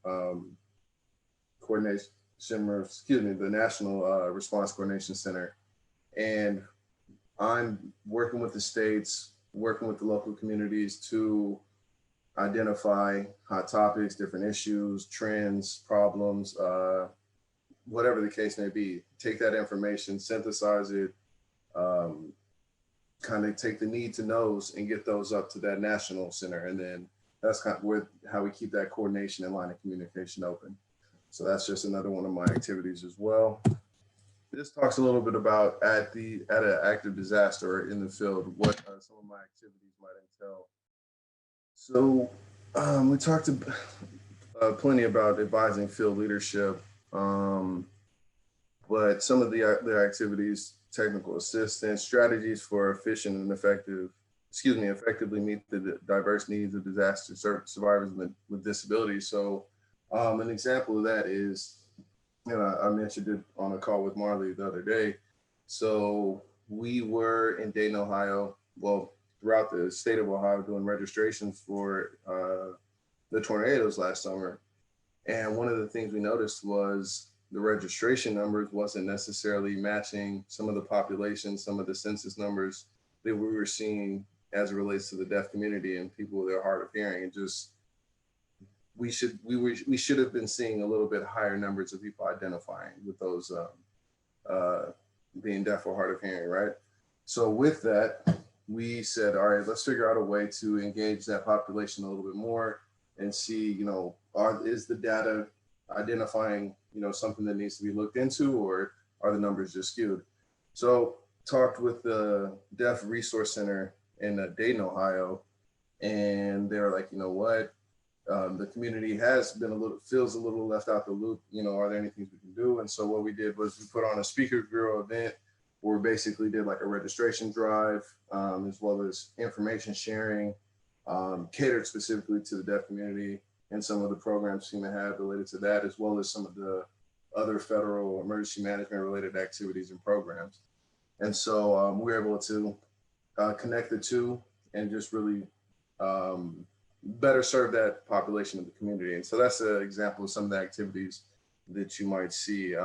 Coordination, the National Response Coordination Center. And I'm working with the states, working with the local communities to identify hot topics, different issues, trends, problems, whatever the case may be. Take that information, synthesize it, kind of take the need to knows and get those up to that national center. And then that's kind of how we keep that coordination and line of communication open. So that's just another one of my activities as well. This talks a little bit about at an active disaster or in the field, what some of my activities might entail. So we talked plenty about advising field leadership, but some of the activities, technical assistance, strategies for efficient and effectively meet the diverse needs of disaster survivors with disabilities. So an example of that is, I mentioned it on a call with Marley the other day. So we were in Dayton, Ohio. Well, throughout the state of Ohio doing registrations for the tornadoes last summer. And one of the things we noticed was the registration numbers wasn't necessarily matching some of the population, some of the census numbers that we were seeing as it relates to the deaf community and people with their hard of hearing. And just we should have been seeing a little bit higher numbers of people identifying with those being deaf or hard of hearing, right? So with that, we said, all right, let's figure out a way to engage that population a little bit more and see, you know, is the data identifying, you know, something that needs to be looked into, or are the numbers just skewed? So talked with the Deaf Resource Center in Dayton, Ohio, and they were like, you know what, the community has been feels a little left out the loop. You know, are there any things we can do? And so what we did was we put on a speaker bureau event where we basically did like a registration drive, as well as information sharing, catered specifically to the deaf community, and some of the programs FEMA had related to that, as well as some of the other federal emergency management related activities and programs. And so we were able to connect the two and just really better serve that population of the community. And so that's an example of some of the activities that you might see.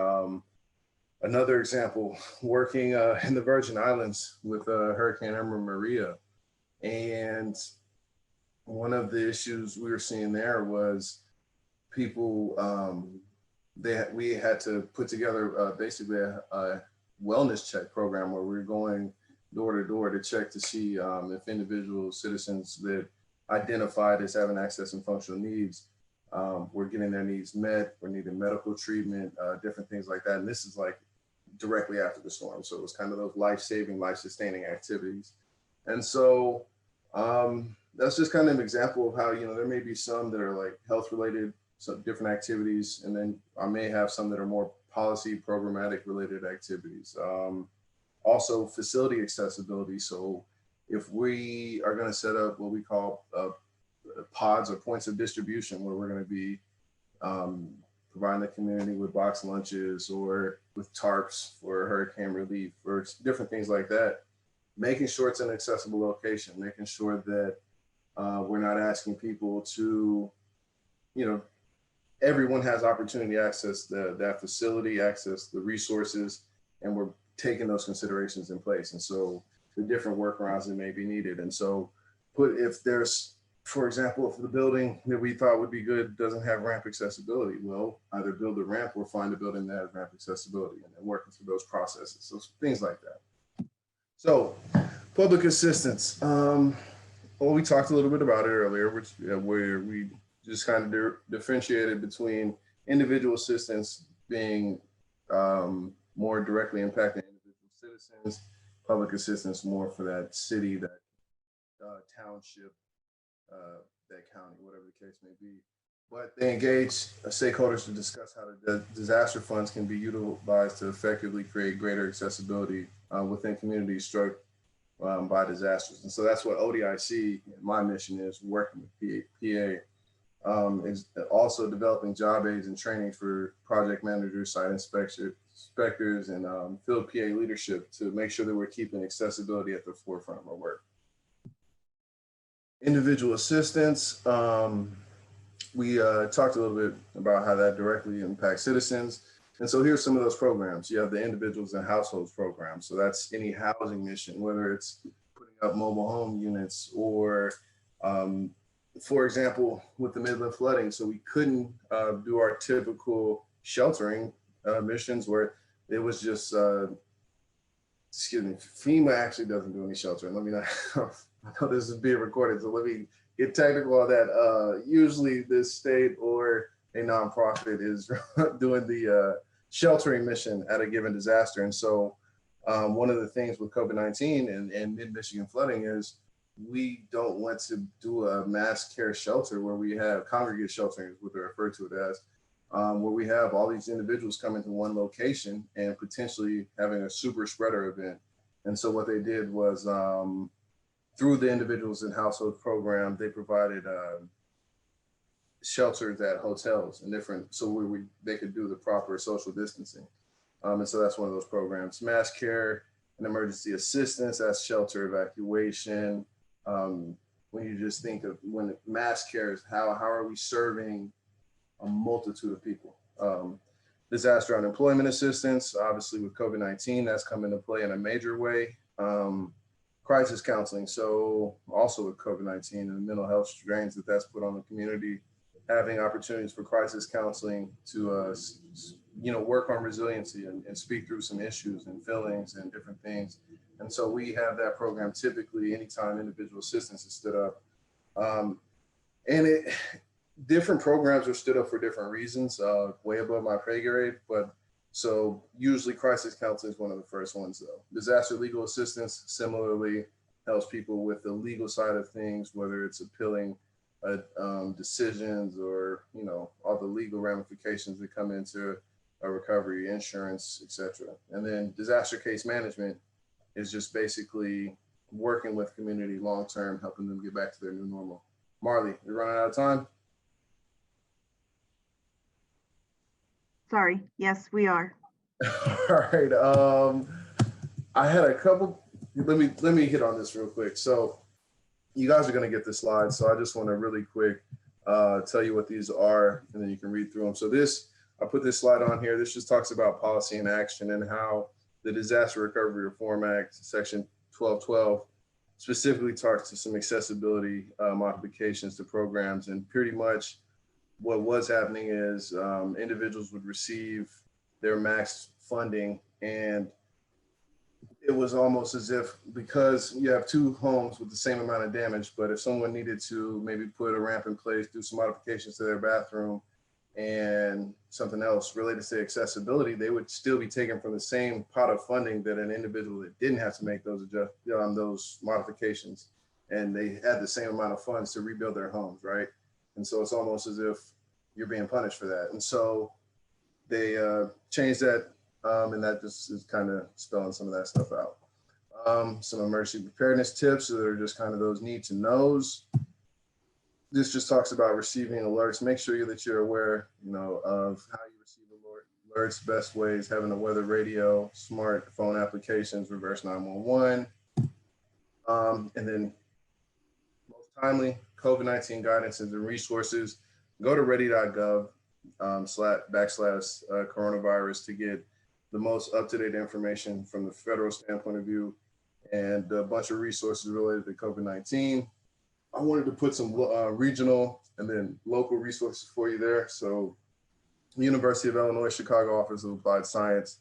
Another example, working in the Virgin Islands with Hurricane Irma Maria. And one of the issues we were seeing there was people, we had to put together basically a wellness check program where we were going door to door to check to see if individual citizens that identified as having access and functional needs were getting their needs met, or needing medical treatment, different things like that. And this is like directly after the storm. So it was kind of those life-saving, life-sustaining activities. And so that's just kind of an example of how, you know, there may be some that are like health related, some different activities, and then I may have some that are more policy programmatic related activities. Also facility accessibility. So if we are going to set up what we call pods or points of distribution, where we're going to be providing the community with box lunches or with tarps for hurricane relief or different things like that, making sure it's an accessible location, making sure that we're not asking people to, you know, everyone has opportunity to access that facility, access the resources, and we're taking those considerations in place. And so the different workarounds that may be needed. And so if there's, for example, if the building that we thought would be good doesn't have ramp accessibility, well, either build a ramp or find a building that has ramp accessibility, and then working through those processes. So things like that. So public assistance. Well, we talked a little bit about it earlier, where we just kind of differentiated between individual assistance being more directly impacting individual citizens, public assistance more for that city, that township, that county, whatever the case may be. But they engage stakeholders to discuss how the disaster funds can be utilized to effectively create greater accessibility within communities struck by disasters. And so that's what ODIC, my mission is, working with PA, is also developing job aids and training for project managers, site inspectors, and field PA leadership to make sure that we're keeping accessibility at the forefront of our work. Individual assistance. We talked a little bit about how that directly impacts citizens. And so here's some of those programs. You have the individuals and households program. So that's any housing mission, whether it's putting up mobile home units or, for example, with the Midland flooding. So we couldn't do our typical sheltering missions where it was just, excuse me, FEMA actually doesn't do any sheltering. Let me not, I know this is being recorded, so let me get technical on that. Usually the state or a nonprofit is doing the sheltering mission at a given disaster. And so one of the things with COVID-19 and mid-Michigan flooding is we don't want to do a mass care shelter where we have congregate sheltering, is what they refer to it as, where we have all these individuals coming to one location and potentially having a super spreader event. And so what they did was through the individuals and household program, they provided shelters at hotels and different, so they could do the proper social distancing. And so that's one of those programs. Mass care and emergency assistance, that's shelter evacuation, When you just think of when mass care is how are we serving a multitude of people? Disaster unemployment assistance, obviously with COVID-19, that's come into play in a major way. Crisis counseling, so also with COVID-19 and the mental health strains that's put on the community, having opportunities for crisis counseling to work on resiliency and speak through some issues and feelings and different things. And so we have that program typically anytime individual assistance is stood up. Different programs are stood up for different reasons, way above my pay grade, but so usually crisis counseling is one of the first ones though. Disaster legal assistance similarly helps people with the legal side of things, whether it's appealing decisions or, all the legal ramifications that come into a recovery, insurance, etc. And then disaster case management is just basically working with community long-term, helping them get back to their new normal. Marley, we're running out of time. Sorry, yes, we are. All right. I had a couple. Let me hit on this real quick. So you guys are going to get the slides. So I just want to really quick tell you what these are, and then you can read through them. So I put this slide on here. This just talks about policy and action and how the Disaster Recovery Reform Act, Section 1212, specifically talks to some accessibility modifications to programs. And pretty much what was happening is individuals would receive their max funding, and it was almost as if, because you have two homes with the same amount of damage, but if someone needed to maybe put a ramp in place, do some modifications to their bathroom and something else related to accessibility, they would still be taken from the same pot of funding that an individual that didn't have to make those modifications, and they had the same amount of funds to rebuild their homes, right? And so it's almost as if you're being punished for that. And so they changed that, and that just is kind of spelling some of that stuff out. Some emergency preparedness tips that are just kind of those need to knows. This just talks about receiving alerts. Make sure that you're aware, of how you receive alerts, best ways, having a weather radio, smartphone applications, reverse 911. And then most timely COVID-19 guidance and resources. Go to ready.gov / coronavirus to get the most up-to-date information from the federal standpoint of view, and a bunch of resources related to COVID-19. I wanted to put some regional and then local resources for you there. So the University of Illinois Chicago Office of Applied Science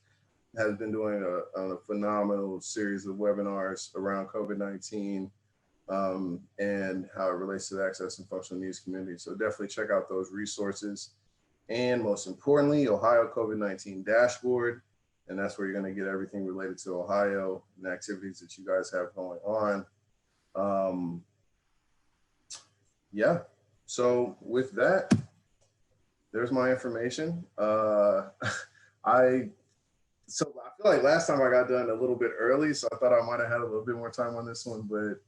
has been doing a phenomenal series of webinars around COVID-19 and how it relates to the access and functional needs community. So definitely check out those resources. And most importantly, Ohio COVID-19 dashboard. And that's where you're going to get everything related to Ohio and the activities that you guys have going on. Yeah, so with that, there's my information. I feel like last time I got done a little bit early, so I thought I might have had a little bit more time on this one, but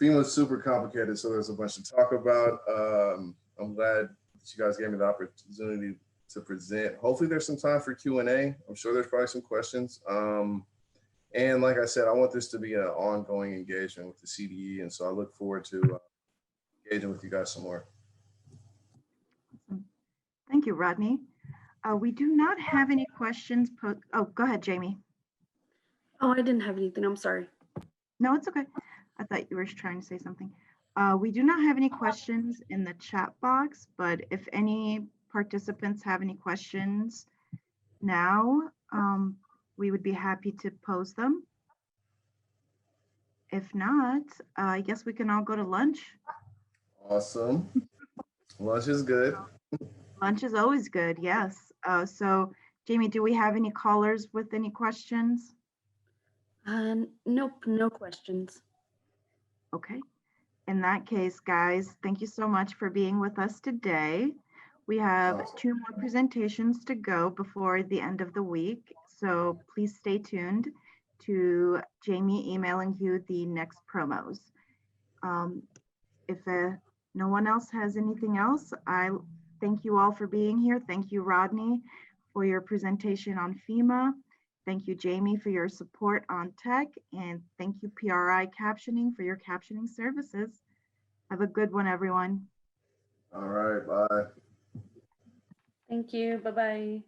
FEMA was super complicated, so there's a bunch to talk about. I'm glad that you guys gave me the opportunity to present. Hopefully there's some time for Q&A. I'm sure there's probably some questions. And like I said, I want this to be an ongoing engagement with the CDE, and so I look forward to engaging with you guys some more. Thank you, Rodney. We do not have any questions. Oh, go ahead, Jamie. Oh, I didn't have anything. I'm sorry. No, it's okay. I thought you were trying to say something. We do not have any questions in the chat box, but if any participants have any questions now, we would be happy to pose them. If not, I guess we can all go to lunch. Awesome. Lunch is good. Lunch is always good, yes. So Jamie, do we have any callers with any questions? Nope, no questions. Okay. In that case, guys, thank you so much for being with us today. We have 2 more presentations to go before the end of the week. So please stay tuned to Jamie emailing you the next promos. If no one else has anything else, I thank you all for being here. Thank you, Rodney, for your presentation on FEMA. Thank you, Jamie, for your support on tech, and thank you, PRI Captioning, for your captioning services. Have a good one, everyone. All right, bye. Thank you. Bye-bye.